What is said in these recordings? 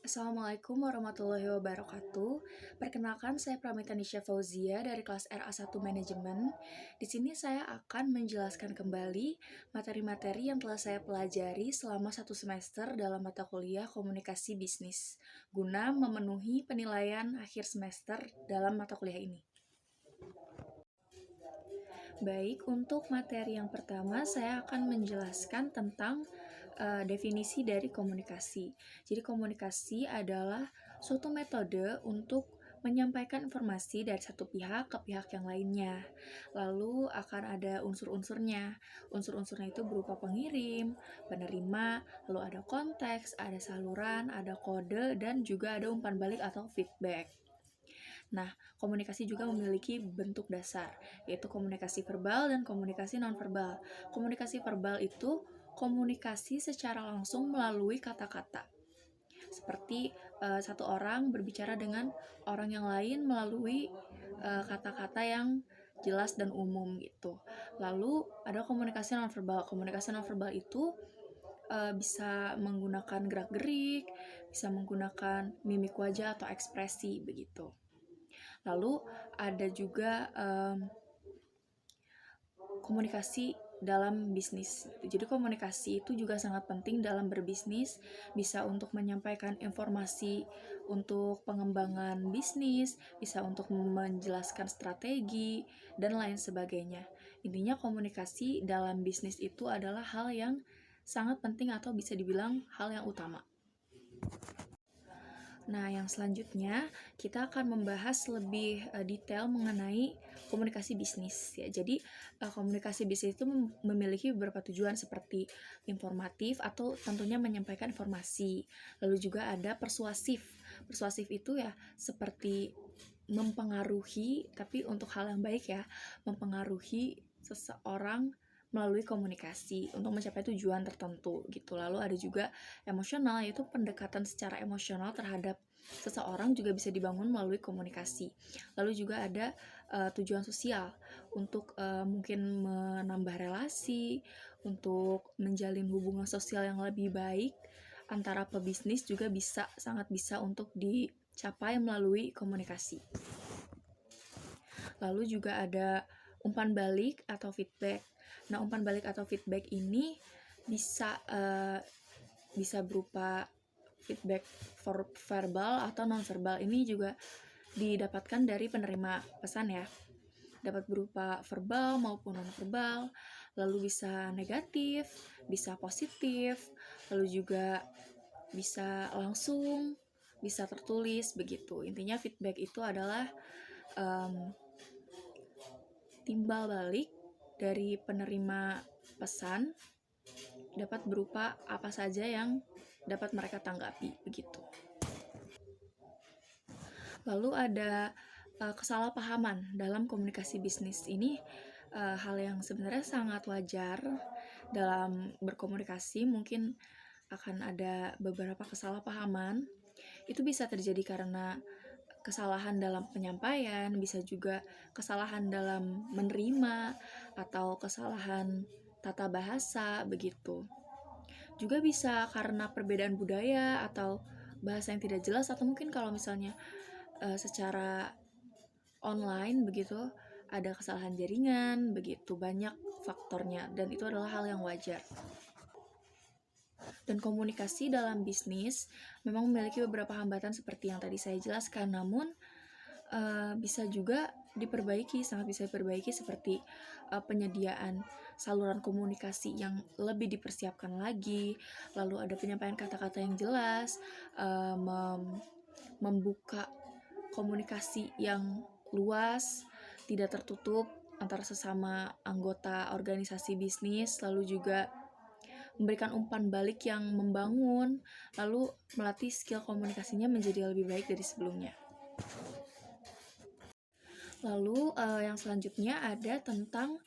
Assalamualaikum warahmatullahi wabarakatuh. Perkenalkan, saya Pramita Nisha Fauzia dari kelas RA1 Manajemen. Di sini saya akan menjelaskan kembali materi-materi yang telah saya pelajari selama 1 semester dalam mata kuliah Komunikasi Bisnis, guna memenuhi penilaian akhir semester dalam mata kuliah ini. Baik, untuk materi yang pertama saya akan menjelaskan tentang definisi dari komunikasi. Jadi komunikasi adalah suatu metode untuk menyampaikan informasi dari satu pihak ke pihak yang lainnya. Lalu akan ada unsur-unsurnya. Unsur-unsurnya itu berupa pengirim, penerima, lalu ada konteks, ada saluran, ada kode, dan juga ada umpan balik atau feedback. Nah, komunikasi juga memiliki bentuk dasar, yaitu komunikasi verbal dan komunikasi nonverbal. Komunikasi verbal itu komunikasi secara langsung melalui kata-kata. Seperti satu orang berbicara dengan orang yang lain melalui kata-kata yang jelas dan umum gitu. Lalu ada komunikasi nonverbal. Komunikasi nonverbal itu bisa menggunakan gerak-gerik, bisa menggunakan mimik wajah atau ekspresi begitu. Lalu ada juga komunikasi dalam bisnis. Jadi komunikasi itu juga sangat penting dalam berbisnis, bisa untuk menyampaikan informasi untuk pengembangan bisnis, bisa untuk menjelaskan strategi, dan lain sebagainya. Intinya komunikasi dalam bisnis itu adalah hal yang sangat penting atau bisa dibilang hal yang utama. Nah, yang selanjutnya kita akan membahas lebih detail mengenai komunikasi bisnis ya. Jadi komunikasi bisnis itu memiliki beberapa tujuan seperti informatif atau tentunya menyampaikan informasi. Lalu juga ada persuasif. Persuasif itu ya seperti mempengaruhi, tapi untuk hal yang baik ya, mempengaruhi seseorang melalui komunikasi untuk mencapai tujuan tertentu gitu. Lalu ada juga emosional, yaitu pendekatan secara emosional terhadap seseorang juga bisa dibangun melalui komunikasi. Lalu juga ada tujuan sosial untuk mungkin menambah relasi, untuk menjalin hubungan sosial yang lebih baik antara pebisnis juga sangat bisa untuk dicapai melalui komunikasi. Lalu juga ada umpan balik atau feedback. Nah, umpan balik atau feedback ini bisa berupa feedback verbal atau non-verbal. Ini juga didapatkan dari penerima pesan ya. Dapat berupa verbal maupun non-verbal, lalu bisa negatif, bisa positif, lalu juga bisa langsung, bisa tertulis, begitu. Intinya feedback itu adalah timbal balik dari penerima pesan dapat berupa apa saja yang dapat mereka tanggapi, begitu. Lalu ada kesalahpahaman dalam komunikasi bisnis. Ini hal yang sebenarnya sangat wajar dalam berkomunikasi. Mungkin akan ada beberapa kesalahpahaman. Itu bisa terjadi karena kesalahan dalam penyampaian, bisa juga kesalahan dalam menerima, atau kesalahan tata bahasa, begitu. Juga bisa karena perbedaan budaya atau bahasa yang tidak jelas, atau mungkin kalau misalnya secara online begitu ada kesalahan jaringan, begitu banyak faktornya, dan itu adalah hal yang wajar. Dan komunikasi dalam bisnis memang memiliki beberapa hambatan seperti yang tadi saya jelaskan, namun bisa juga diperbaiki, sangat bisa diperbaiki, seperti penyediaan saluran komunikasi yang lebih dipersiapkan lagi, lalu ada penyampaian kata-kata yang jelas, membuka komunikasi yang luas, tidak tertutup antara sesama anggota organisasi bisnis, lalu juga memberikan umpan balik yang membangun, lalu melatih skill komunikasinya menjadi lebih baik dari sebelumnya. Lalu yang selanjutnya ada tentang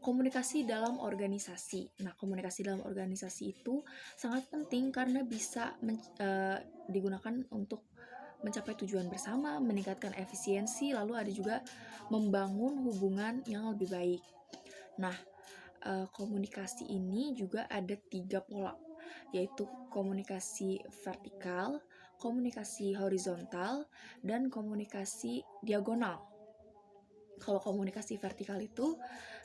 komunikasi dalam organisasi. Nah, komunikasi dalam organisasi itu sangat penting karena bisa digunakan untuk mencapai tujuan bersama, meningkatkan efisiensi, lalu ada juga membangun hubungan yang lebih baik. Nah, komunikasi ini juga ada 3 pola, yaitu komunikasi vertikal, komunikasi horizontal dan komunikasi diagonal. Kalau komunikasi vertikal itu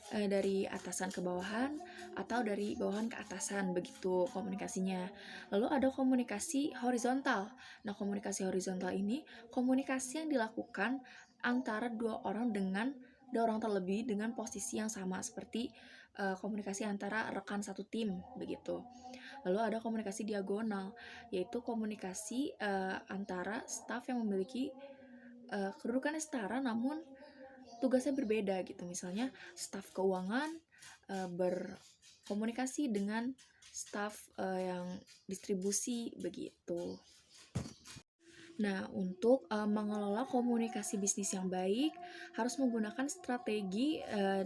dari atasan ke bawahan atau dari bawahan ke atasan, begitu komunikasinya. Lalu ada komunikasi horizontal. Nah, komunikasi horizontal ini komunikasi yang dilakukan antara dua orang terlebih dengan posisi yang sama, seperti komunikasi antara rekan satu tim, begitu. Lalu ada komunikasi diagonal, yaitu komunikasi antara staf yang memiliki kedudukannya setara namun tugasnya berbeda gitu. Misalnya staf keuangan berkomunikasi dengan staf yang distribusi, begitu. Nah, untuk mengelola komunikasi bisnis yang baik harus menggunakan strategi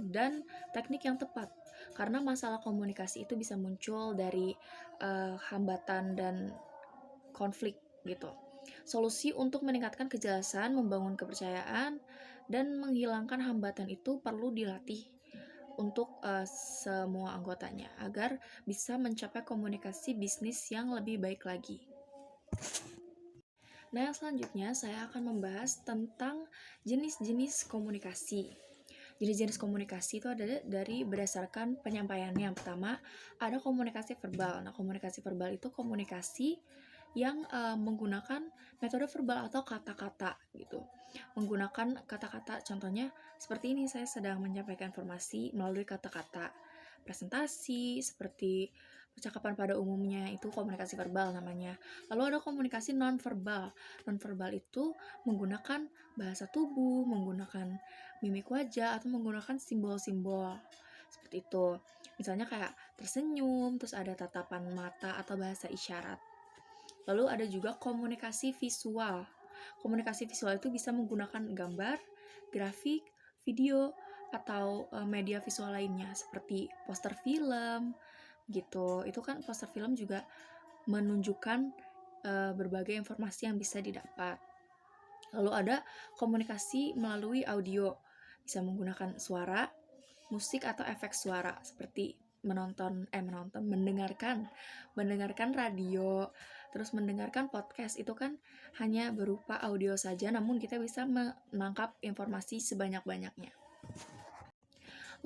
dan teknik yang tepat. Karena masalah komunikasi itu bisa muncul dari hambatan dan konflik gitu. Solusi untuk meningkatkan kejelasan, membangun kepercayaan, dan menghilangkan hambatan itu perlu dilatih untuk semua anggotanya agar bisa mencapai komunikasi bisnis yang lebih baik lagi. Nah, selanjutnya saya akan membahas tentang jenis-jenis komunikasi. Jenis-jenis komunikasi itu ada berdasarkan penyampaiannya. Yang pertama, ada komunikasi verbal. Nah, komunikasi verbal itu komunikasi yang menggunakan metode verbal atau kata-kata gitu. Menggunakan kata-kata, contohnya seperti ini, saya sedang menyampaikan informasi melalui kata-kata. Presentasi seperti percakapan pada umumnya itu komunikasi verbal namanya. Lalu ada komunikasi non-verbal. Non-verbal itu menggunakan bahasa tubuh, menggunakan mimik wajah, atau menggunakan simbol-simbol seperti itu. Misalnya kayak tersenyum, terus ada tatapan mata atau bahasa isyarat. Lalu ada juga komunikasi visual. Komunikasi visual itu bisa menggunakan gambar, grafik, video, atau media visual lainnya seperti poster film gitu. Itu kan poster film juga menunjukkan berbagai informasi yang bisa didapat. Lalu ada komunikasi melalui audio, bisa menggunakan suara, musik atau efek suara seperti mendengarkan radio, terus mendengarkan podcast. Itu kan hanya berupa audio saja, namun kita bisa menangkap informasi sebanyak-banyaknya.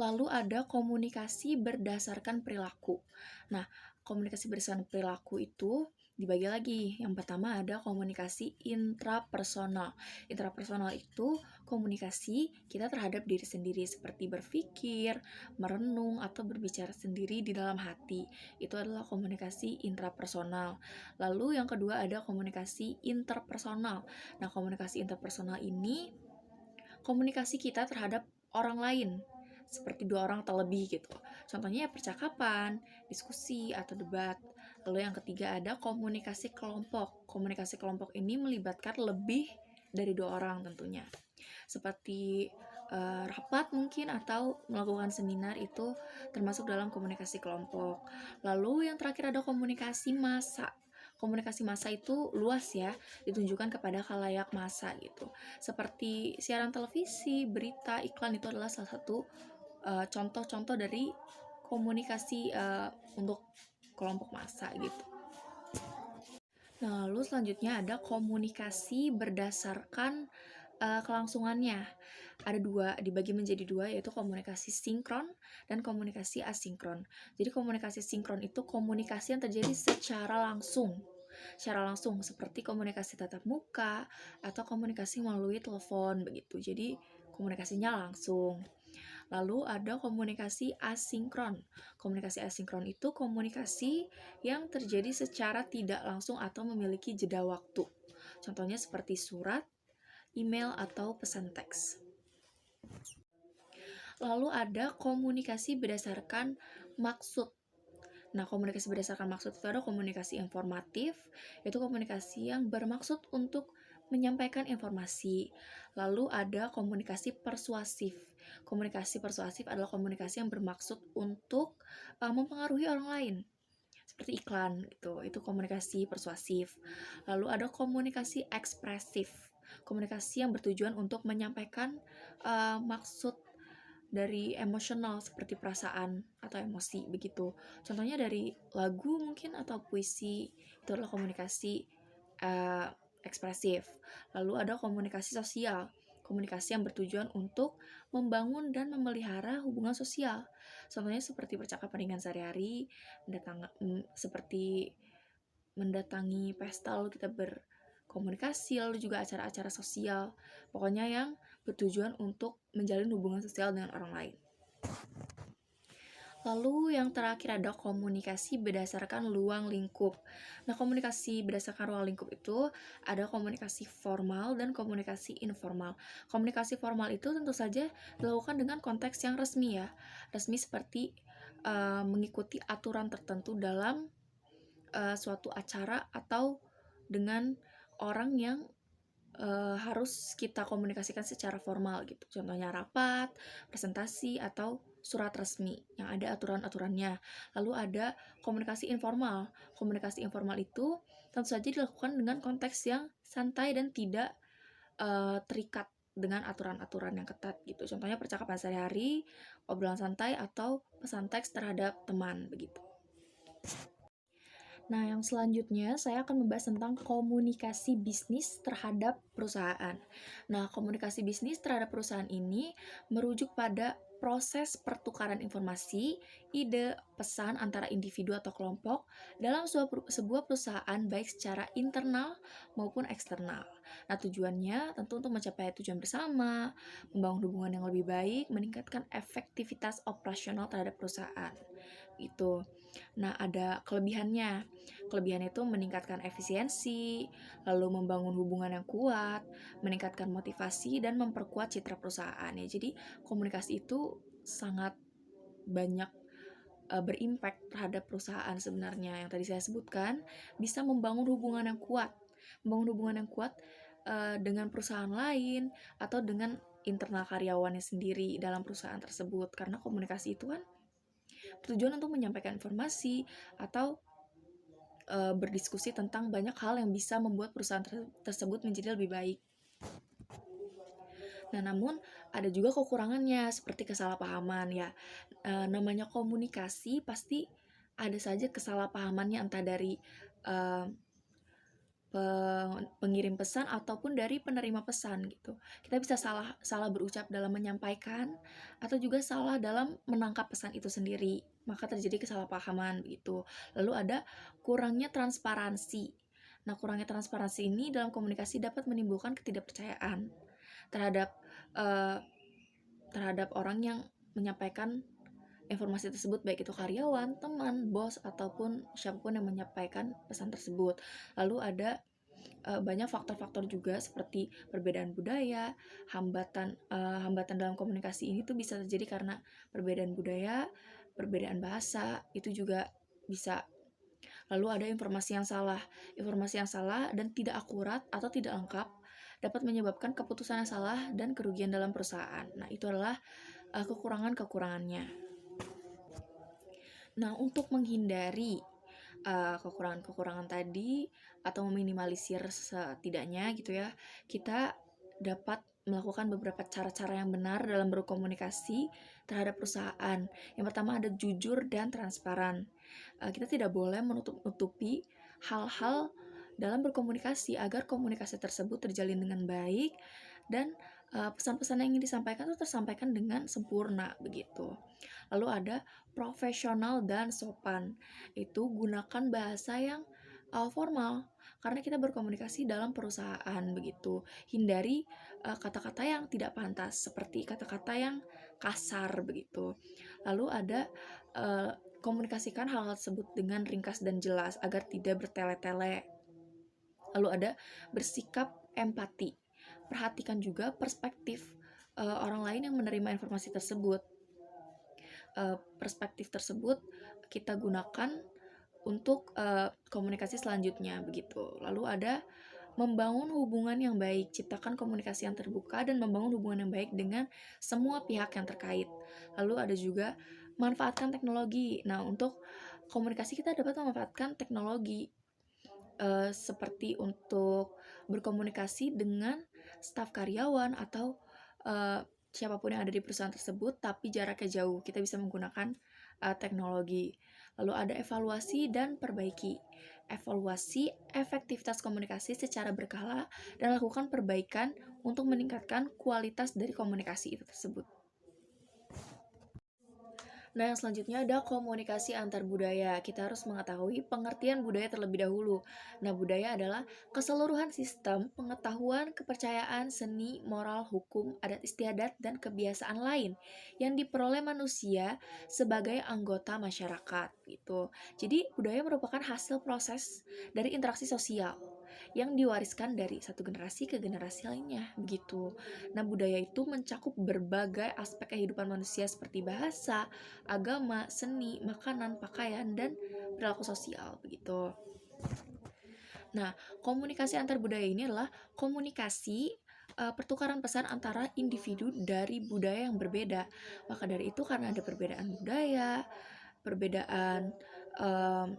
Lalu ada komunikasi berdasarkan perilaku. Nah, komunikasi berdasarkan perilaku itu dibagi lagi. Yang pertama ada komunikasi intrapersonal. Intrapersonal itu komunikasi kita terhadap diri sendiri, seperti berpikir, merenung, atau berbicara sendiri di dalam hati. Itu adalah komunikasi intrapersonal. Lalu yang kedua ada komunikasi interpersonal. Nah, komunikasi interpersonal ini komunikasi kita terhadap orang lain, seperti dua orang atau lebih gitu. Contohnya percakapan, diskusi, atau debat. Lalu yang ketiga ada komunikasi kelompok. Komunikasi kelompok ini melibatkan lebih dari dua orang tentunya. Seperti rapat mungkin atau melakukan seminar, itu termasuk dalam komunikasi kelompok. Lalu yang terakhir ada komunikasi massa. Komunikasi massa itu luas ya, ditunjukkan kepada khalayak massa gitu. Seperti siaran televisi, berita, iklan, itu adalah salah satu contoh-contoh dari komunikasi untuk kelompok massa gitu. Nah, lalu selanjutnya ada komunikasi berdasarkan kelangsungannya. Ada dua, dibagi menjadi dua, yaitu komunikasi sinkron dan komunikasi asinkron. Jadi komunikasi sinkron itu komunikasi yang terjadi secara langsung seperti komunikasi tatap muka atau komunikasi melalui telepon begitu. Jadi komunikasinya langsung. Lalu ada komunikasi asinkron. Komunikasi asinkron itu komunikasi yang terjadi secara tidak langsung atau memiliki jeda waktu. Contohnya seperti surat, email, atau pesan teks. Lalu ada komunikasi berdasarkan maksud. Nah, komunikasi berdasarkan maksud itu ada komunikasi informatif, yaitu komunikasi yang bermaksud untuk menyampaikan informasi. Lalu ada komunikasi persuasif. Komunikasi persuasif adalah komunikasi yang bermaksud untuk mempengaruhi orang lain, seperti iklan gitu. Itu komunikasi persuasif. Lalu ada komunikasi ekspresif. Komunikasi yang bertujuan untuk menyampaikan maksud dari emosional seperti perasaan atau emosi begitu. Contohnya dari lagu mungkin atau puisi, itu adalah komunikasi ekspresif. Lalu ada komunikasi sosial, komunikasi yang bertujuan untuk membangun dan memelihara hubungan sosial. Contohnya seperti percakapan ringan sehari-hari, seperti mendatangi pesta lalu kita berkomunikasi, lalu juga acara-acara sosial. Pokoknya yang bertujuan untuk menjalin hubungan sosial dengan orang lain. Lalu yang terakhir ada komunikasi berdasarkan ruang lingkup. Nah, komunikasi berdasarkan ruang lingkup itu ada komunikasi formal dan komunikasi informal. Komunikasi formal itu tentu saja dilakukan dengan konteks yang resmi ya. Resmi seperti mengikuti aturan tertentu dalam suatu acara atau dengan orang yang harus kita komunikasikan secara formal gitu. Contohnya rapat, presentasi, atau surat resmi yang ada aturan-aturannya. Lalu ada komunikasi informal. Komunikasi informal itu tentu saja dilakukan dengan konteks yang santai dan tidak terikat dengan aturan-aturan yang ketat gitu. Contohnya percakapan sehari-hari, obrolan santai, atau pesan teks terhadap teman begitu. Nah, yang selanjutnya saya akan membahas tentang komunikasi bisnis terhadap perusahaan. Nah, komunikasi bisnis terhadap perusahaan ini merujuk pada proses pertukaran informasi, ide, pesan antara individu atau kelompok dalam sebuah perusahaan baik secara internal maupun eksternal. Nah, tujuannya tentu untuk mencapai tujuan bersama, membangun hubungan yang lebih baik, meningkatkan efektivitas operasional terhadap perusahaan. Itu. Nah, ada kelebihannya. Kelebihannya itu meningkatkan efisiensi, lalu membangun hubungan yang kuat, meningkatkan motivasi, dan memperkuat citra perusahaan. Ya, jadi komunikasi itu sangat banyak berimpact terhadap perusahaan sebenarnya. Yang tadi saya sebutkan, bisa membangun hubungan yang kuat. Membangun hubungan yang kuat dengan perusahaan lain atau dengan internal karyawannya sendiri dalam perusahaan tersebut. Karena komunikasi itu kan tujuan untuk menyampaikan informasi atau berdiskusi tentang banyak hal yang bisa membuat perusahaan tersebut menjadi lebih baik. Nah, namun ada juga kekurangannya seperti kesalahpahaman ya. Namanya komunikasi pasti ada saja kesalahpahamannya entah dari pengirim pesan ataupun dari penerima pesan gitu. Kita bisa salah berucap dalam menyampaikan atau juga salah dalam menangkap pesan itu sendiri. Maka terjadi kesalahpahaman gitu. Lalu ada kurangnya transparansi. Nah, kurangnya transparansi ini dalam komunikasi dapat menimbulkan ketidakpercayaan terhadap orang yang menyampaikan informasi tersebut, baik itu karyawan, teman, bos, ataupun siapapun yang menyampaikan pesan tersebut. Lalu ada banyak faktor-faktor juga seperti perbedaan budaya, hambatan dalam komunikasi ini tuh bisa terjadi karena perbedaan budaya, perbedaan bahasa, itu juga bisa. Lalu ada informasi yang salah dan tidak akurat atau tidak lengkap dapat menyebabkan keputusan yang salah dan kerugian dalam perusahaan. Nah, itu adalah kekurangan-kekurangannya. Nah, untuk menghindari kekurangan-kekurangan tadi atau meminimalisir setidaknya gitu ya, kita dapat melakukan beberapa cara-cara yang benar dalam berkomunikasi terhadap perusahaan. Yang pertama ada jujur dan transparan. Kita tidak boleh menutup-nutupi hal-hal dalam berkomunikasi agar komunikasi tersebut terjalin dengan baik dan pesan-pesan yang ingin disampaikan itu tersampaikan dengan sempurna begitu. Lalu ada profesional dan sopan. Itu gunakan bahasa yang formal karena kita berkomunikasi dalam perusahaan begitu. Hindari kata-kata yang tidak pantas seperti kata-kata yang kasar begitu. Lalu ada komunikasikan hal tersebut dengan ringkas dan jelas agar tidak bertele-tele. Lalu ada bersikap empati. Perhatikan juga perspektif orang lain yang menerima informasi tersebut. Perspektif tersebut kita gunakan untuk komunikasi selanjutnya begitu. Lalu ada membangun hubungan yang baik, ciptakan komunikasi yang terbuka dan membangun hubungan yang baik dengan semua pihak yang terkait. Lalu ada juga manfaatkan teknologi. Nah, untuk komunikasi kita dapat memanfaatkan teknologi seperti untuk berkomunikasi dengan staf karyawan atau siapapun yang ada di perusahaan tersebut, tapi jaraknya jauh. Kita bisa menggunakan teknologi. Lalu ada evaluasi dan perbaiki. Evaluasi efektivitas komunikasi secara berkala dan lakukan perbaikan untuk meningkatkan kualitas dari komunikasi itu tersebut. Nah, yang selanjutnya ada komunikasi antar budaya. Kita harus mengetahui pengertian budaya terlebih dahulu. Nah, budaya adalah keseluruhan sistem, pengetahuan, kepercayaan, seni, moral, hukum, adat istiadat, dan kebiasaan lain yang diperoleh manusia sebagai anggota masyarakat gitu. Jadi, budaya merupakan hasil proses dari interaksi sosial yang diwariskan dari satu generasi ke generasi lainnya begitu. Nah, budaya itu mencakup berbagai aspek kehidupan manusia seperti bahasa, agama, seni, makanan, pakaian, dan perilaku sosial begitu. Nah, komunikasi antar budaya ini adalah komunikasi pertukaran pesan antara individu dari budaya yang berbeda. Maka dari itu karena ada perbedaan budaya, perbedaan um,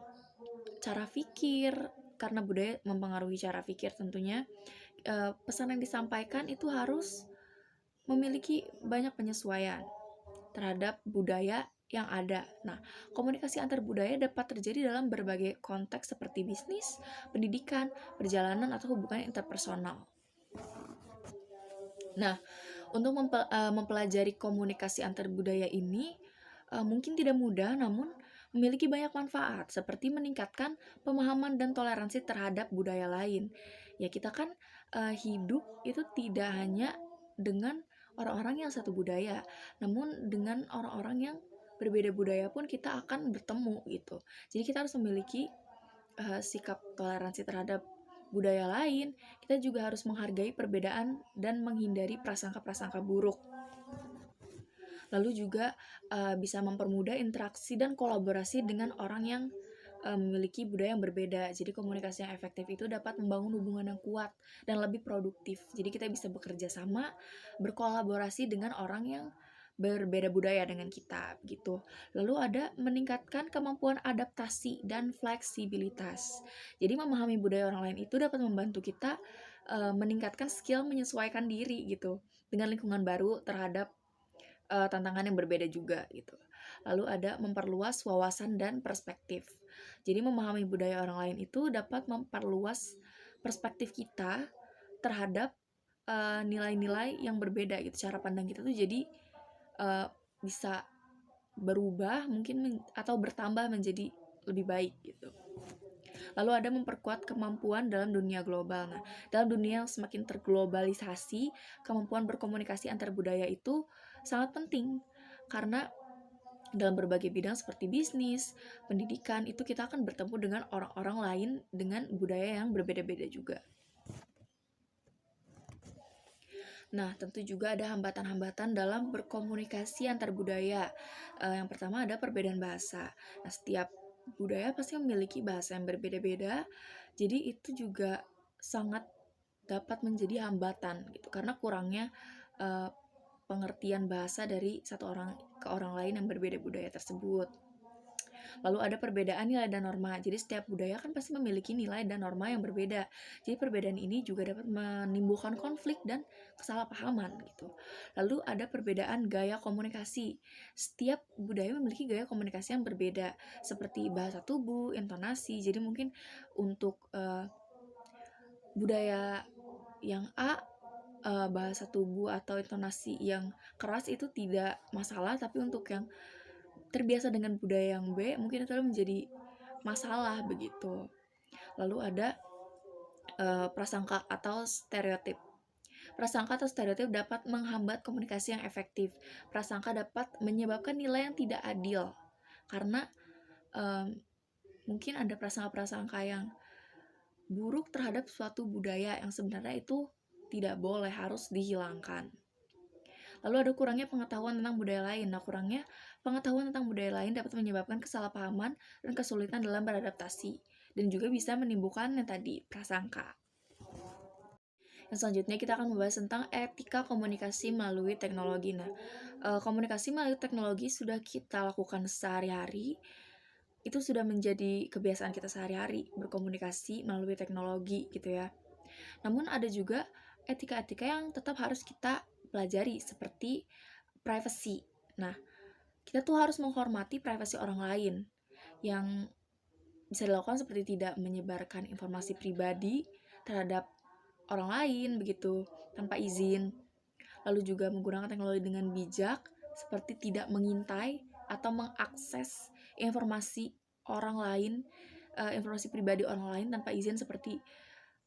cara pikir, karena budaya mempengaruhi cara pikir tentunya, pesan yang disampaikan itu harus memiliki banyak penyesuaian terhadap budaya yang ada. Nah, komunikasi antar budaya dapat terjadi dalam berbagai konteks seperti bisnis, pendidikan, perjalanan, atau hubungan interpersonal. Nah, untuk mempelajari komunikasi antar budaya ini mungkin tidak mudah, namun memiliki banyak manfaat, seperti meningkatkan pemahaman dan toleransi terhadap budaya lain. Ya, kita kan hidup itu tidak hanya dengan orang-orang yang satu budaya, namun dengan orang-orang yang berbeda budaya pun kita akan bertemu gitu. Jadi kita harus memiliki sikap toleransi terhadap budaya lain. Kita juga harus menghargai perbedaan dan menghindari prasangka-prasangka buruk. Lalu juga bisa mempermudah interaksi dan kolaborasi dengan orang yang memiliki budaya yang berbeda. Jadi komunikasi yang efektif itu dapat membangun hubungan yang kuat dan lebih produktif. Jadi kita bisa bekerja sama, berkolaborasi dengan orang yang berbeda budaya dengan kita gitu. Lalu ada meningkatkan kemampuan adaptasi dan fleksibilitas. Jadi memahami budaya orang lain itu dapat membantu kita meningkatkan skill menyesuaikan diri gitu dengan lingkungan baru terhadap tantangan yang berbeda juga gitu. Lalu ada memperluas wawasan dan perspektif. Jadi memahami budaya orang lain itu dapat memperluas perspektif kita terhadap nilai-nilai yang berbeda gitu. Cara pandang kita tuh jadi bisa berubah mungkin atau bertambah menjadi lebih baik gitu. Lalu ada memperkuat kemampuan dalam dunia global. Nah, dalam dunia yang semakin terglobalisasi, kemampuan berkomunikasi antar budaya itu sangat penting karena dalam berbagai bidang seperti bisnis, pendidikan, itu kita akan bertemu dengan orang-orang lain dengan budaya yang berbeda-beda juga. Nah, tentu juga ada hambatan-hambatan dalam berkomunikasi antar budaya. Yang pertama ada perbedaan bahasa. Nah, setiap budaya pasti memiliki bahasa yang berbeda-beda, jadi itu juga sangat dapat menjadi hambatan gitu, karena kurangnya pengertian bahasa dari satu orang ke orang lain yang berbeda budaya tersebut. Lalu ada perbedaan nilai dan norma. Jadi setiap budaya kan pasti memiliki nilai dan norma yang berbeda. Jadi perbedaan ini juga dapat menimbulkan konflik dan kesalahpahaman gitu. Lalu ada perbedaan gaya komunikasi. Setiap budaya memiliki gaya komunikasi yang berbeda, seperti bahasa tubuh, intonasi. Jadi mungkin untuk budaya yang A, bahasa tubuh atau intonasi yang keras itu tidak masalah, tapi untuk yang terbiasa dengan budaya yang B mungkin itu menjadi masalah begitu. Lalu ada prasangka atau stereotip. Prasangka atau stereotip dapat menghambat komunikasi yang efektif. Prasangka dapat menyebabkan nilai yang tidak adil karena mungkin ada prasangka-prasangka yang buruk terhadap suatu budaya yang sebenarnya itu tidak boleh, harus dihilangkan. Lalu ada kurangnya pengetahuan tentang budaya lain. Nah, kurangnya pengetahuan tentang budaya lain dapat menyebabkan kesalahpahaman dan kesulitan dalam beradaptasi, dan juga bisa menimbulkan yang tadi, prasangka. Yang selanjutnya kita akan membahas tentang etika komunikasi melalui teknologi. Nah, komunikasi melalui teknologi sudah kita lakukan sehari-hari, itu sudah menjadi kebiasaan kita sehari-hari, berkomunikasi melalui teknologi gitu ya. Namun ada juga etika-etika yang tetap harus kita dipelajari seperti privacy. Nah, kita tuh harus menghormati privasi orang lain yang bisa dilakukan seperti tidak menyebarkan informasi pribadi terhadap orang lain begitu tanpa izin. Lalu juga menggunakan teknologi dengan bijak seperti tidak mengintai atau mengakses informasi orang lain, informasi pribadi orang lain tanpa izin seperti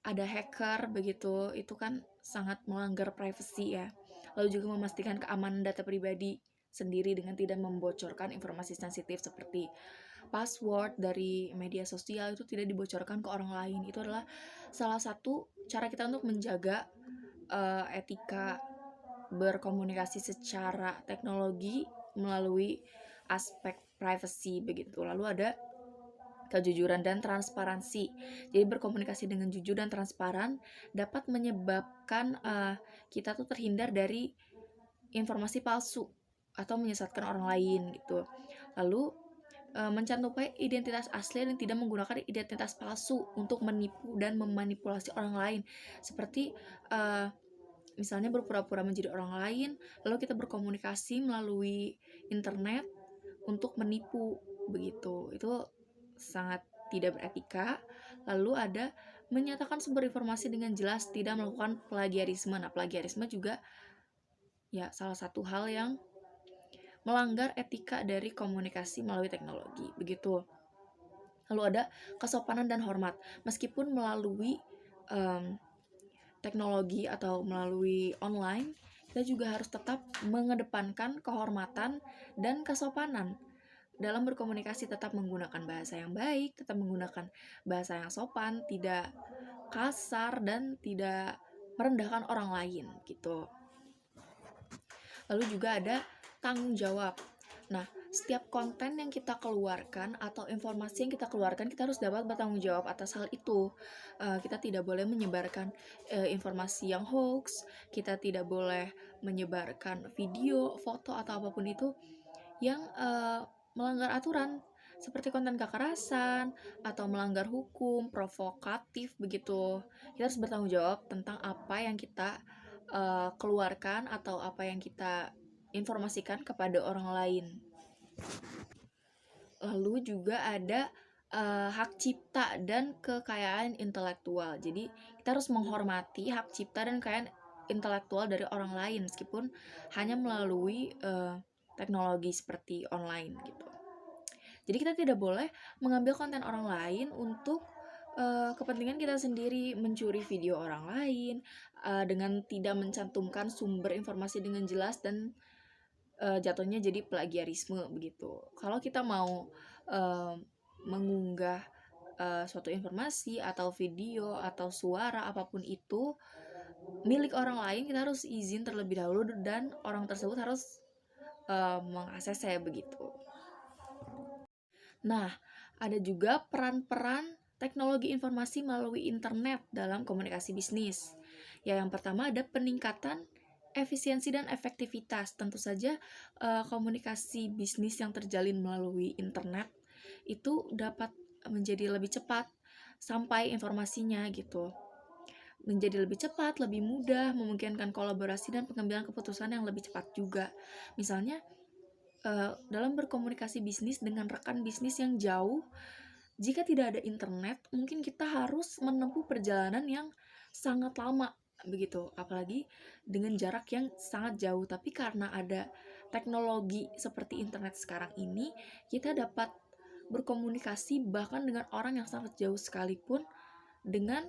ada hacker begitu, itu kan sangat melanggar privasi ya. Lalu juga memastikan keamanan data pribadi sendiri dengan tidak membocorkan informasi sensitif seperti password dari media sosial itu tidak dibocorkan ke orang lain. Itu adalah salah satu cara kita untuk menjaga etika berkomunikasi secara teknologi melalui aspek privacy begitu. Lalu ada kejujuran dan transparansi. Jadi berkomunikasi dengan jujur dan transparan dapat menyebabkan kita tuh terhindar dari informasi palsu atau menyesatkan orang lain gitu. Lalu mencantumkan identitas asli dan tidak menggunakan identitas palsu untuk menipu dan memanipulasi orang lain. Seperti misalnya berpura-pura menjadi orang lain, lalu kita berkomunikasi melalui internet untuk menipu begitu. Itu sangat tidak beretika. Lalu ada menyatakan sumber informasi dengan jelas, tidak melakukan plagiarisme. Nah, plagiarisme juga ya salah satu hal yang melanggar etika dari komunikasi melalui teknologi begitu. Lalu ada kesopanan dan hormat. Meskipun melalui teknologi atau melalui online, kita juga harus tetap mengedepankan kehormatan dan kesopanan. Dalam berkomunikasi tetap menggunakan bahasa yang baik, tetap menggunakan bahasa yang sopan, tidak kasar dan tidak merendahkan orang lain gitu. Lalu juga ada tanggung jawab. Nah, setiap konten yang kita keluarkan atau informasi yang kita keluarkan, kita harus dapat bertanggung jawab atas hal itu. Kita tidak boleh menyebarkan informasi yang hoax, kita tidak boleh menyebarkan video, foto atau apapun itu yang melanggar aturan seperti konten kekerasan atau melanggar hukum, provokatif begitu. Kita harus bertanggung jawab tentang apa yang kita keluarkan atau apa yang kita informasikan kepada orang lain. Lalu juga ada hak cipta dan kekayaan intelektual. Jadi kita harus menghormati hak cipta dan kekayaan intelektual dari orang lain meskipun hanya melalui teknologi seperti online gitu. Jadi kita tidak boleh mengambil konten orang lain untuk kepentingan kita sendiri, mencuri video orang lain dengan tidak mencantumkan sumber informasi dengan jelas dan jatuhnya jadi plagiarisme begitu. Kalau kita mau mengunggah suatu informasi atau video atau suara apapun itu milik orang lain, kita harus izin terlebih dahulu dan orang tersebut harus mengaksesnya begitu. Nah, ada juga peran-peran teknologi informasi melalui internet dalam komunikasi bisnis. Ya, yang pertama ada peningkatan efisiensi dan efektivitas. Tentu saja komunikasi bisnis yang terjalin melalui internet itu dapat menjadi lebih cepat sampai informasinya gitu. Menjadi lebih cepat, lebih mudah, memungkinkan kolaborasi dan pengambilan keputusan yang lebih cepat juga. Misalnya dalam berkomunikasi bisnis dengan rekan bisnis yang jauh, jika tidak ada internet, mungkin kita harus menempuh perjalanan yang sangat lama begitu, apalagi dengan jarak yang sangat jauh. Tapi karena ada teknologi seperti internet sekarang ini, kita dapat berkomunikasi bahkan dengan orang yang sangat jauh sekalipun dengan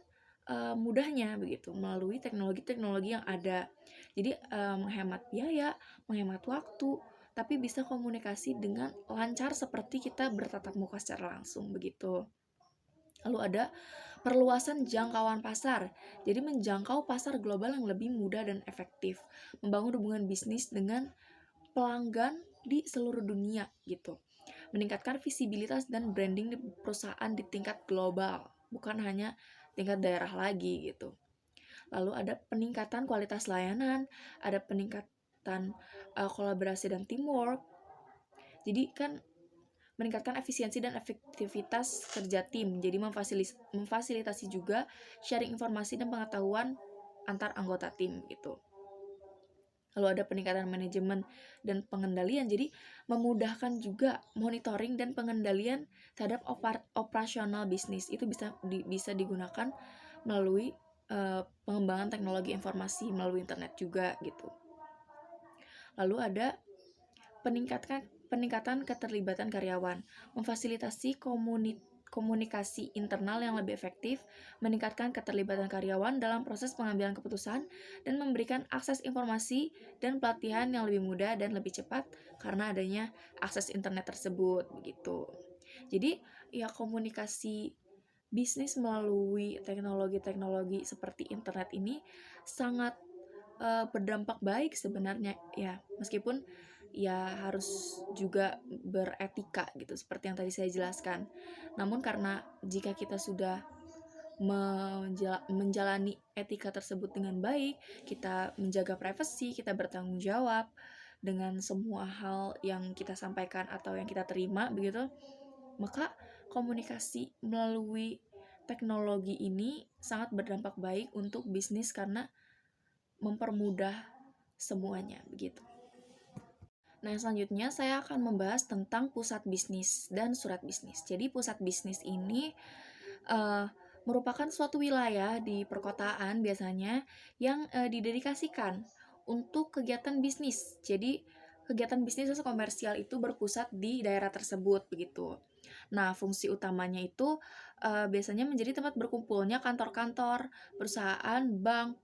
mudahnya begitu melalui teknologi-teknologi yang ada. Jadi menghemat biaya, menghemat waktu, tapi bisa komunikasi dengan lancar seperti kita bertatap muka secara langsung begitu. Lalu ada perluasan jangkauan pasar. Jadi menjangkau pasar global yang lebih mudah dan efektif. Membangun hubungan bisnis dengan pelanggan di seluruh dunia gitu. Meningkatkan visibilitas dan branding di perusahaan di tingkat global, bukan hanya tingkat daerah lagi gitu. Lalu ada peningkatan kualitas layanan, ada peningkatan kolaborasi dan teamwork. Jadi kan meningkatkan efisiensi dan efektivitas kerja tim. Jadi memfasilitasi juga sharing informasi dan pengetahuan antar anggota tim gitu. Lalu ada peningkatan manajemen dan pengendalian, jadi memudahkan juga monitoring dan pengendalian terhadap operasional bisnis. Itu bisa digunakan melalui pengembangan teknologi informasi melalui internet juga gitu. Lalu ada peningkatan keterlibatan karyawan, memfasilitasi komunikasi internal yang lebih efektif, meningkatkan keterlibatan karyawan dalam proses pengambilan keputusan, dan memberikan akses informasi dan pelatihan yang lebih mudah dan lebih cepat karena adanya akses internet tersebut begitu. Jadi ya komunikasi bisnis melalui teknologi-teknologi seperti internet ini sangat berdampak baik sebenarnya ya, meskipun ya harus juga beretika gitu seperti yang tadi saya jelaskan. Namun karena jika kita sudah menjalani etika tersebut dengan baik, kita menjaga privasi, kita bertanggung jawab dengan semua hal yang kita sampaikan atau yang kita terima begitu, maka komunikasi melalui teknologi ini sangat berdampak baik untuk bisnis karena mempermudah semuanya begitu. Nah, selanjutnya saya akan membahas tentang pusat bisnis dan surat bisnis. Jadi, pusat bisnis ini merupakan suatu wilayah di perkotaan biasanya yang didedikasikan untuk kegiatan bisnis. Jadi, kegiatan bisnis atau komersial itu berpusat di daerah tersebut begitu. Nah, fungsi utamanya itu biasanya menjadi tempat berkumpulnya kantor-kantor, perusahaan, bank,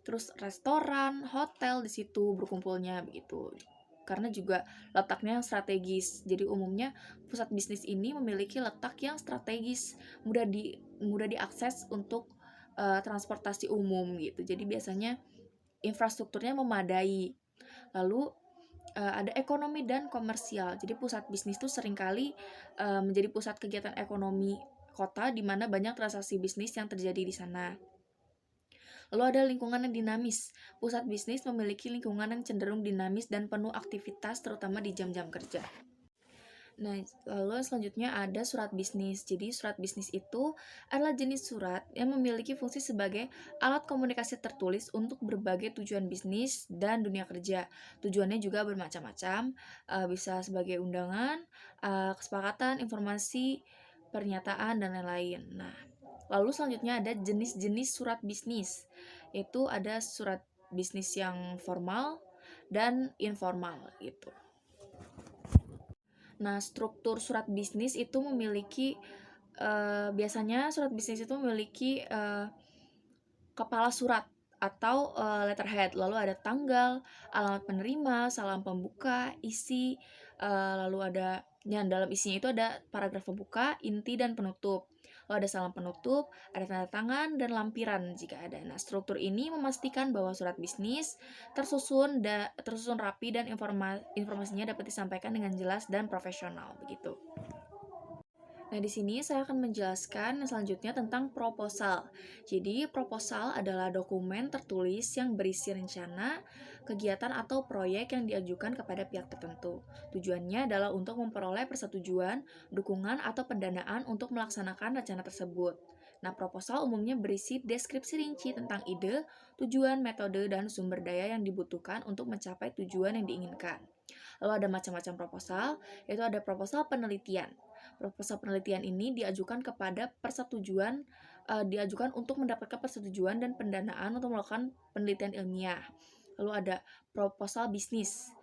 terus restoran, hotel di situ berkumpulnya begitu. Karena juga letaknya yang strategis. Jadi umumnya pusat bisnis ini memiliki letak yang strategis, mudah diakses untuk transportasi umum gitu. Jadi biasanya infrastrukturnya memadai. Lalu ada ekonomi dan komersial. Jadi pusat bisnis itu seringkali menjadi pusat kegiatan ekonomi kota di mana banyak transaksi bisnis yang terjadi di sana. Lalu ada lingkungan yang dinamis. Pusat bisnis memiliki lingkungan yang cenderung dinamis dan penuh aktivitas terutama di jam-jam kerja. Nah, lalu selanjutnya ada surat bisnis. Jadi surat bisnis itu adalah jenis surat yang memiliki fungsi sebagai alat komunikasi tertulis untuk berbagai tujuan bisnis dan dunia kerja. Tujuannya juga bermacam-macam, bisa sebagai undangan, kesepakatan, informasi, pernyataan, dan lain-lain. Nah, lalu selanjutnya ada jenis-jenis surat bisnis. Itu ada surat bisnis yang formal dan informal gitu. Nah, struktur surat bisnis itu memiliki biasanya surat bisnis itu memiliki kepala surat atau letterhead, lalu ada tanggal, alamat penerima, salam pembuka, isi, lalu ada yang dalam isinya itu ada paragraf pembuka, inti, dan penutup. Lalu ada salam penutup, ada tanda tangan, dan lampiran jika ada. Nah, struktur ini memastikan bahwa surat bisnis tersusun rapi dan informasinya dapat disampaikan dengan jelas dan profesional begitu. Nah, di sini saya akan menjelaskan selanjutnya tentang proposal. Jadi, proposal adalah dokumen tertulis yang berisi rencana, kegiatan atau proyek yang diajukan kepada pihak tertentu. Tujuannya adalah untuk memperoleh persetujuan, dukungan, atau pendanaan untuk melaksanakan rencana tersebut. Nah, proposal umumnya berisi deskripsi rinci tentang ide, tujuan, metode, dan sumber daya yang dibutuhkan untuk mencapai tujuan yang diinginkan. Lalu ada macam-macam proposal, yaitu ada proposal penelitian. Proposal penelitian ini diajukan untuk mendapatkan persetujuan dan pendanaan untuk melakukan penelitian ilmiah. Lalu ada proposal bisnis,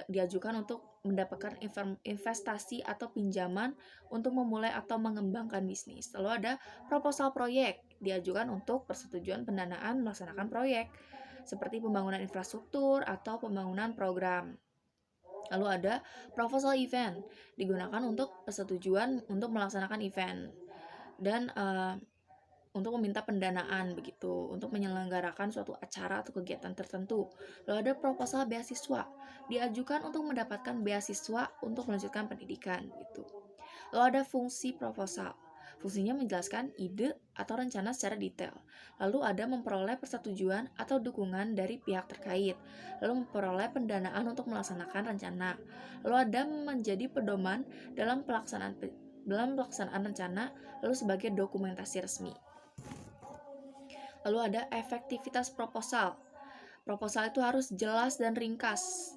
diajukan untuk mendapatkan investasi atau pinjaman untuk memulai atau mengembangkan bisnis. Lalu ada proposal proyek, diajukan untuk persetujuan pendanaan melaksanakan proyek, seperti pembangunan infrastruktur atau pembangunan program. Lalu ada proposal event, digunakan untuk persetujuan untuk melaksanakan event dan untuk meminta pendanaan begitu untuk menyelenggarakan suatu acara atau kegiatan tertentu. Lalu ada proposal beasiswa, diajukan untuk mendapatkan beasiswa untuk melanjutkan pendidikan gitu. Lalu ada fungsi proposal. Fungsinya menjelaskan ide atau rencana secara detail. Lalu ada memperoleh persetujuan atau dukungan dari pihak terkait. Lalu memperoleh pendanaan untuk melaksanakan rencana. Lalu ada menjadi pedoman dalam pelaksanaan rencana, lalu sebagai dokumentasi resmi. Lalu ada efektivitas proposal. proposal itu harus jelas dan ringkas.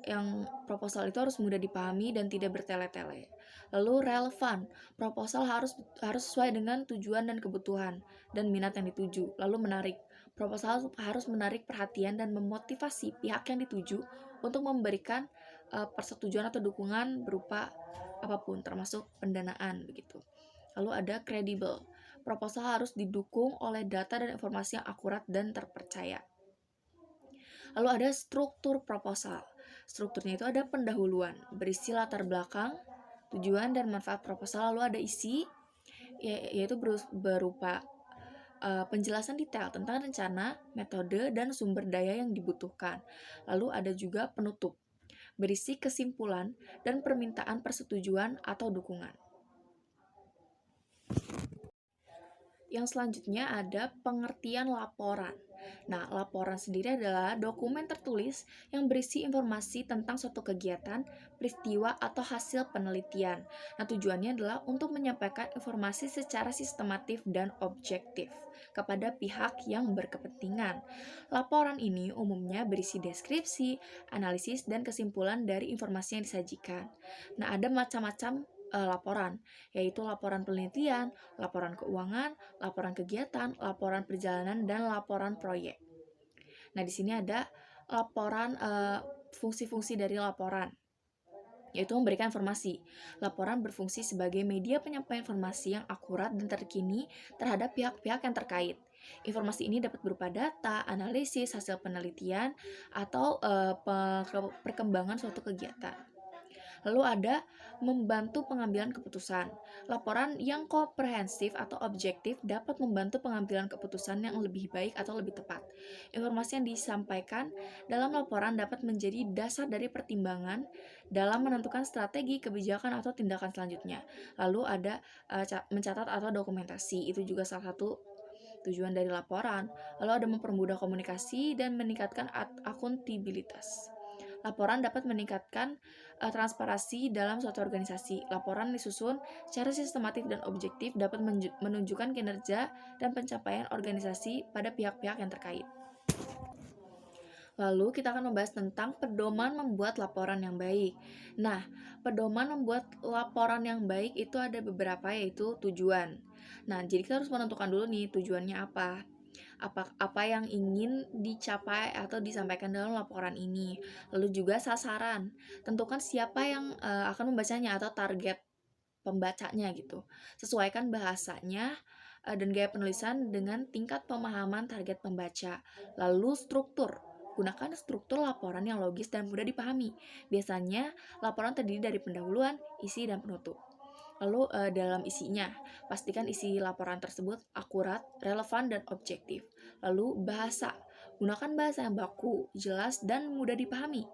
Yang proposal itu harus mudah dipahami dan tidak bertele-tele. Lalu relevan, proposal harus sesuai dengan tujuan dan kebutuhan dan minat yang dituju. Lalu menarik, proposal harus menarik perhatian dan memotivasi pihak yang dituju untuk memberikan persetujuan atau dukungan berupa apapun, termasuk pendanaan begitu. Lalu ada kredibel, proposal harus didukung oleh data dan informasi yang akurat dan terpercaya. Lalu ada struktur proposal. Strukturnya itu ada pendahuluan, berisi latar belakang, tujuan dan manfaat proposal. Lalu ada isi, yaitu berupa penjelasan detail tentang rencana, metode, dan sumber daya yang dibutuhkan. Lalu ada juga penutup, berisi kesimpulan dan permintaan persetujuan atau dukungan. Yang selanjutnya ada pengertian laporan. Nah, laporan sendiri adalah dokumen tertulis yang berisi informasi tentang suatu kegiatan, peristiwa, atau hasil penelitian. Nah, tujuannya adalah untuk menyampaikan informasi secara sistematif dan objektif kepada pihak yang berkepentingan. Laporan ini umumnya berisi deskripsi, analisis, dan kesimpulan dari informasi yang disajikan. Nah, ada macam-macam laporan, yaitu laporan penelitian, laporan keuangan, laporan kegiatan, laporan perjalanan, dan laporan proyek. Nah, di sini ada laporan fungsi-fungsi dari laporan, yaitu memberikan informasi. Laporan berfungsi sebagai media penyampaian informasi yang akurat dan terkini terhadap pihak-pihak yang terkait. Informasi ini dapat berupa data, analisis, hasil penelitian, atau perkembangan suatu kegiatan. Lalu ada membantu pengambilan keputusan. Laporan yang komprehensif atau objektif dapat membantu pengambilan keputusan yang lebih baik atau lebih tepat. Informasi yang disampaikan dalam laporan dapat menjadi dasar dari pertimbangan dalam menentukan strategi, kebijakan, atau tindakan selanjutnya. Lalu ada mencatat atau dokumentasi, itu juga salah satu tujuan dari laporan. Lalu ada mempermudah komunikasi dan meningkatkan akuntabilitas. Laporan dapat meningkatkan transparansi dalam suatu organisasi. Laporan disusun secara sistematif dan objektif dapat menunjukkan kinerja dan pencapaian organisasi pada pihak-pihak yang terkait. Lalu kita akan membahas tentang pedoman membuat laporan yang baik. Nah, pedoman membuat laporan yang baik itu ada beberapa, yaitu tujuan. Nah, jadi kita harus menentukan dulu nih tujuannya apa yang ingin dicapai atau disampaikan dalam laporan ini. Lalu juga sasaran, tentukan siapa yang akan membacanya atau target pembacanya gitu. Sesuaikan bahasanya dan gaya penulisan dengan tingkat pemahaman target pembaca. Lalu struktur, gunakan struktur laporan yang logis dan mudah dipahami. Biasanya laporan terdiri dari pendahuluan, isi, dan penutup. Lalu dalam isinya, pastikan isi laporan tersebut akurat, relevan, dan objektif. Lalu bahasa, gunakan bahasa yang baku, jelas, dan mudah dipahami.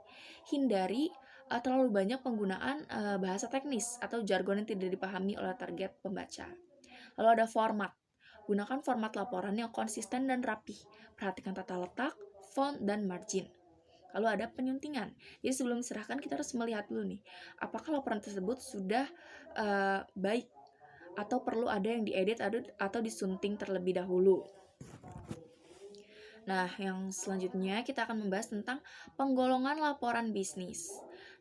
Hindari terlalu banyak penggunaan bahasa teknis atau jargon yang tidak dipahami oleh target pembaca. Lalu ada format, gunakan format laporan yang konsisten dan rapih. Perhatikan tata letak, font, dan margin. Lalu ada penyuntingan. Jadi sebelum diserahkan kita harus melihat dulu nih, apakah laporan tersebut sudah baik atau perlu ada yang diedit atau disunting terlebih dahulu. Nah, yang selanjutnya kita akan membahas tentang penggolongan laporan bisnis.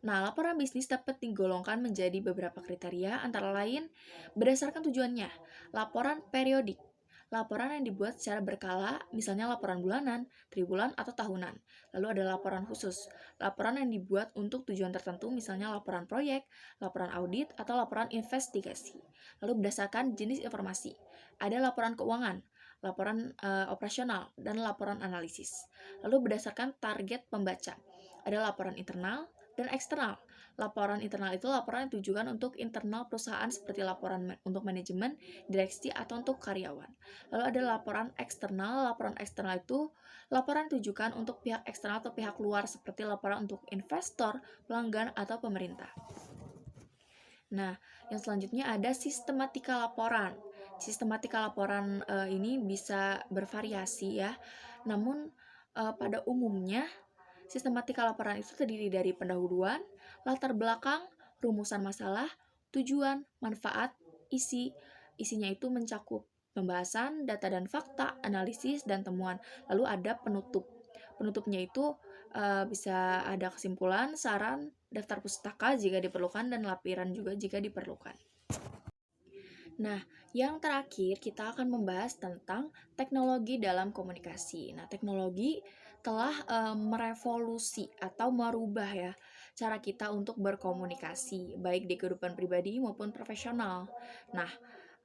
Nah, laporan bisnis dapat digolongkan menjadi beberapa kriteria, antara lain berdasarkan tujuannya. Laporan periodik, laporan yang dibuat secara berkala, misalnya laporan bulanan, triwulan, atau tahunan. Lalu ada laporan khusus, laporan yang dibuat untuk tujuan tertentu, misalnya laporan proyek, laporan audit, atau laporan investigasi. Lalu berdasarkan jenis informasi, ada laporan keuangan, laporan operasional, dan laporan analisis. Lalu berdasarkan target pembaca, ada laporan internal dan eksternal. Laporan internal itu laporan yang ditujukan untuk internal perusahaan seperti laporan untuk manajemen, direksi, atau untuk karyawan. Lalu ada laporan eksternal itu laporan yang ditujukan untuk pihak eksternal atau pihak luar seperti laporan untuk investor, pelanggan, atau pemerintah. Nah, yang selanjutnya ada sistematika laporan. Sistematika laporan ini bisa bervariasi ya, namun pada umumnya sistematika laporan itu terdiri dari pendahuluan, latar belakang, rumusan masalah, tujuan, manfaat, isi. Isinya itu mencakup pembahasan, data dan fakta, analisis, dan temuan. Lalu ada penutup. Penutupnya itu bisa ada kesimpulan, saran, daftar pustaka jika diperlukan, dan lapiran juga jika diperlukan. Nah, yang terakhir kita akan membahas tentang teknologi dalam komunikasi. Nah, teknologi telah merevolusi atau merubah ya cara kita untuk berkomunikasi, baik di kehidupan pribadi maupun profesional. Nah,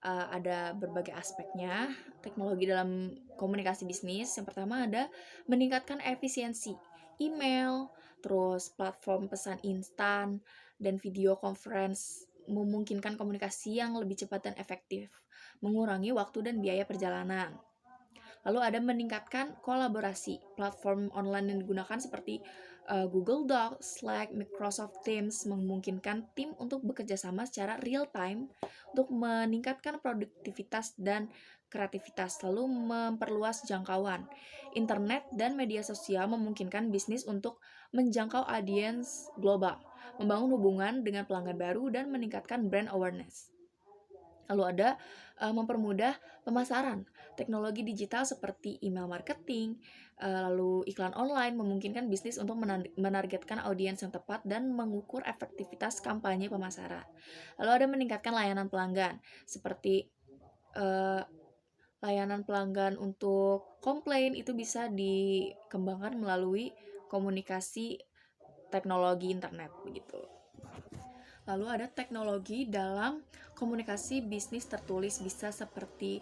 ada berbagai aspeknya teknologi dalam komunikasi bisnis. Yang pertama ada meningkatkan efisiensi email, terus platform pesan instan, dan video conference memungkinkan komunikasi yang lebih cepat dan efektif, mengurangi waktu dan biaya perjalanan. Lalu ada meningkatkan kolaborasi. Platform online yang digunakan seperti Google Docs, Slack, Microsoft Teams memungkinkan tim untuk bekerja sama secara real time untuk meningkatkan produktivitas dan kreativitas, lalu memperluas jangkauan. Internet dan media sosial memungkinkan bisnis untuk menjangkau audiens global, membangun hubungan dengan pelanggan baru, dan meningkatkan brand awareness. Lalu ada mempermudah pemasaran. Teknologi digital seperti email marketing, lalu iklan online memungkinkan bisnis untuk menargetkan audiens yang tepat dan mengukur efektivitas kampanye pemasaran. Lalu ada meningkatkan layanan pelanggan, seperti layanan pelanggan untuk komplain itu bisa dikembangkan melalui komunikasi teknologi internet begitu. Lalu ada teknologi dalam komunikasi bisnis tertulis, bisa seperti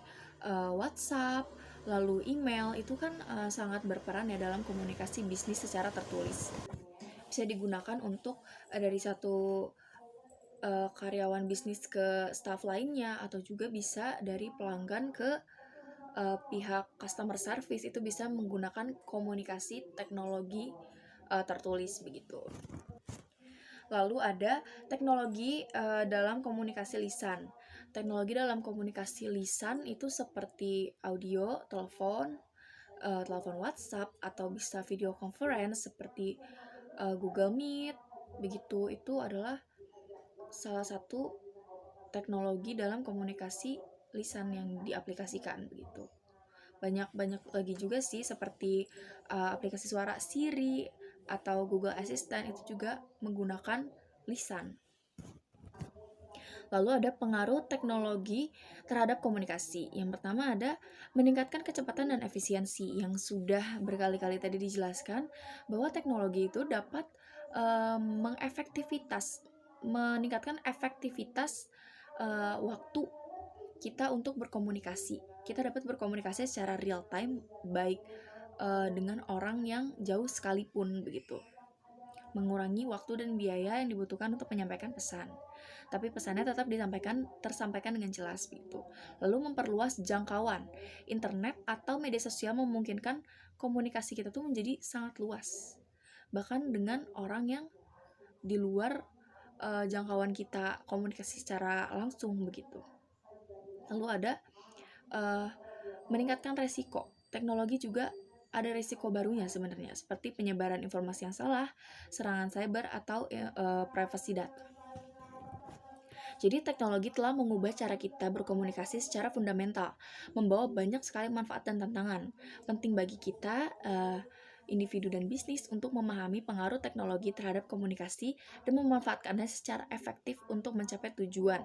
WhatsApp, lalu email, itu kan sangat berperan ya dalam komunikasi bisnis secara tertulis. Bisa digunakan untuk dari satu karyawan bisnis ke staff lainnya, atau juga bisa dari pelanggan ke pihak customer service, itu bisa menggunakan komunikasi teknologi tertulis begitu. Lalu ada teknologi dalam komunikasi lisan. Teknologi dalam komunikasi lisan itu seperti audio, telepon WhatsApp, atau bisa video conference seperti Google Meet. Begitu, itu adalah salah satu teknologi dalam komunikasi lisan yang diaplikasikan begitu. Banyak lagi juga sih, seperti aplikasi suara Siri atau Google Assistant, itu juga menggunakan lisan. Lalu ada pengaruh teknologi terhadap komunikasi. Yang pertama ada meningkatkan kecepatan dan efisiensi, yang sudah berkali-kali tadi dijelaskan bahwa teknologi itu dapat meningkatkan efektivitas waktu kita untuk berkomunikasi. Kita dapat berkomunikasi secara real time, baik dengan orang yang jauh sekalipun begitu. Mengurangi waktu dan biaya yang dibutuhkan untuk menyampaikan pesan, tapi pesannya tetap tersampaikan dengan jelas begitu. Lalu memperluas jangkauan. Internet atau media sosial memungkinkan komunikasi kita tuh menjadi sangat luas, bahkan dengan orang yang di luar jangkauan kita komunikasi secara langsung begitu. Lalu ada meningkatkan resiko. Teknologi juga ada resiko barunya sebenarnya, seperti penyebaran informasi yang salah, serangan cyber, atau privasi data. Jadi teknologi telah mengubah cara kita berkomunikasi secara fundamental, membawa banyak sekali manfaat dan tantangan. Penting bagi kita, individu dan bisnis, untuk memahami pengaruh teknologi terhadap komunikasi dan memanfaatkannya secara efektif untuk mencapai tujuan.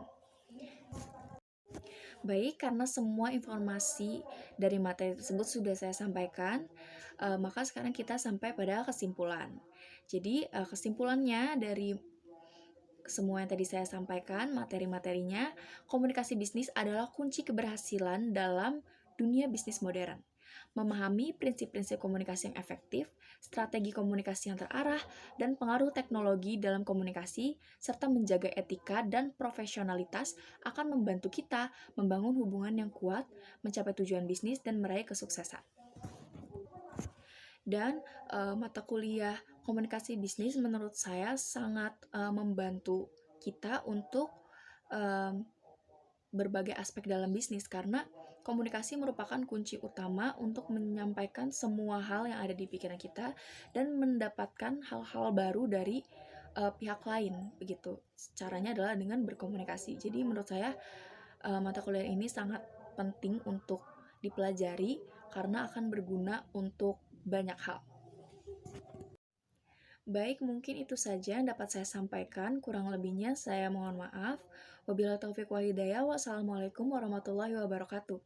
Baik, karena semua informasi dari materi tersebut sudah saya sampaikan, maka sekarang kita sampai pada kesimpulan. Jadi, kesimpulannya dari semua yang tadi saya sampaikan, materi-materinya, komunikasi bisnis adalah kunci keberhasilan dalam dunia bisnis modern. Memahami prinsip-prinsip komunikasi yang efektif, strategi komunikasi yang terarah, dan pengaruh teknologi dalam komunikasi, serta menjaga etika dan profesionalitas akan membantu kita membangun hubungan yang kuat, mencapai tujuan bisnis, dan meraih kesuksesan. Dan mata kuliah komunikasi bisnis menurut saya sangat membantu kita untuk berbagai aspek dalam bisnis, karena komunikasi merupakan kunci utama untuk menyampaikan semua hal yang ada di pikiran kita dan mendapatkan hal-hal baru dari pihak lain begitu. Caranya adalah dengan berkomunikasi. Jadi menurut saya mata kuliah ini sangat penting untuk dipelajari karena akan berguna untuk banyak hal. Baik, mungkin itu saja yang dapat saya sampaikan. Kurang lebihnya saya mohon maaf. Wabillahi taufiq wal hidayah. Wassalamualaikum warahmatullahi wabarakatuh.